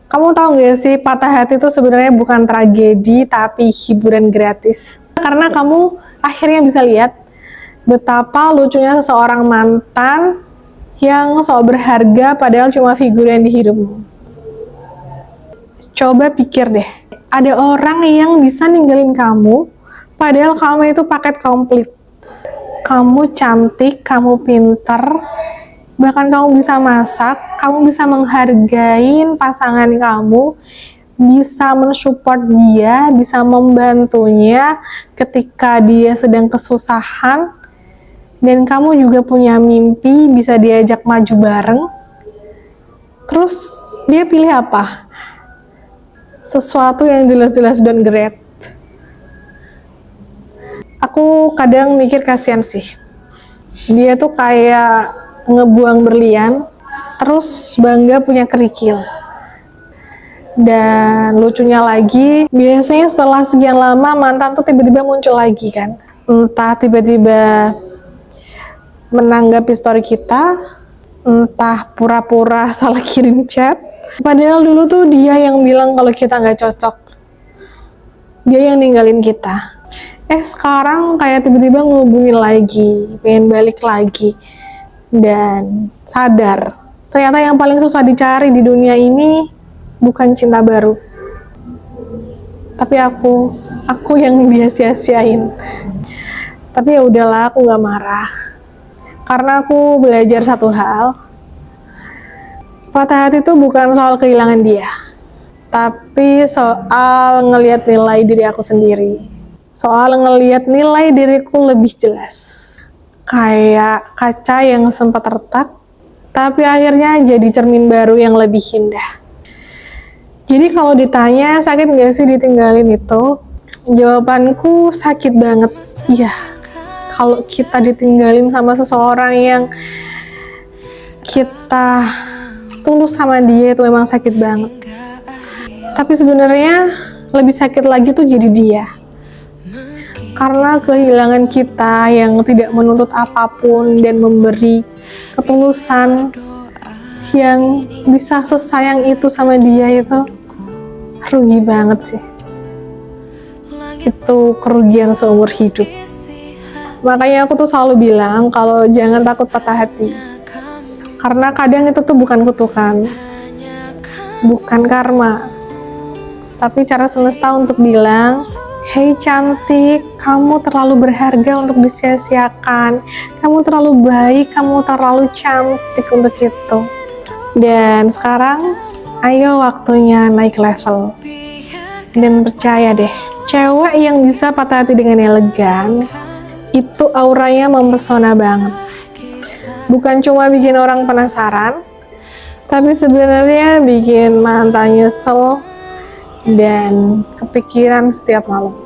Kamu tahu gak sih, patah hati itu sebenarnya bukan tragedi, tapi hiburan gratis. Karena kamu akhirnya bisa lihat betapa lucunya seseorang mantan yang sok berharga padahal cuma figuran di hidupmu. Coba pikir deh, ada orang yang bisa ninggalin kamu, padahal kamu itu paket komplit. Kamu cantik, kamu pinter, bahkan kamu bisa masak, kamu bisa menghargai pasangan kamu, bisa mensupport dia, bisa membantunya ketika dia sedang kesusahan, dan kamu juga punya mimpi, bisa diajak maju bareng. Terus dia pilih apa? Sesuatu yang jelas-jelas downgrade. Aku kadang mikir kasihan sih. Dia tuh kayak ngebuang berlian, terus bangga punya kerikil. Dan lucunya lagi, biasanya setelah sekian lama mantan tuh tiba-tiba muncul lagi kan. Entah tiba-tiba menanggapi story kita, entah pura-pura salah kirim chat. Padahal dulu tuh dia yang bilang kalau kita nggak cocok. Dia yang ninggalin kita. Sekarang kayak tiba-tiba ngehubungin lagi, pengen balik lagi. Dan sadar, ternyata yang paling susah dicari di dunia ini bukan cinta baru, tapi aku yang dia sia-siain. Tapi ya udahlah, aku nggak marah, karena aku belajar satu hal. Patah hati itu bukan soal kehilangan dia, tapi soal ngelihat nilai diri aku sendiri, soal ngelihat nilai diriku lebih jelas. Kayak kaca yang sempat retak, tapi akhirnya jadi cermin baru yang lebih indah. Jadi kalau ditanya sakit nggak sih ditinggalin itu, jawabanku sakit banget. Iya, kalau kita ditinggalin sama seseorang yang kita tulus sama dia itu memang sakit banget. Tapi sebenarnya lebih sakit lagi tuh jadi dia. Karena kehilangan kita yang tidak menuntut apapun dan memberi ketulusan yang bisa sesayang itu sama dia itu rugi banget sih. Itu kerugian seumur hidup. Makanya aku tuh selalu bilang kalau jangan takut patah hati. Karena kadang itu tuh bukan kutukan, bukan karma, tapi cara semesta untuk bilang, "Hei cantik, kamu terlalu berharga untuk disia-siakan. Kamu terlalu baik, kamu terlalu cantik untuk itu. Dan sekarang, ayo waktunya naik level." Dan percaya deh, cewek yang bisa patah hati dengan elegan, itu auranya mempesona banget. Bukan cuma bikin orang penasaran, tapi sebenarnya bikin mantan nyesel dan kepikiran setiap malam.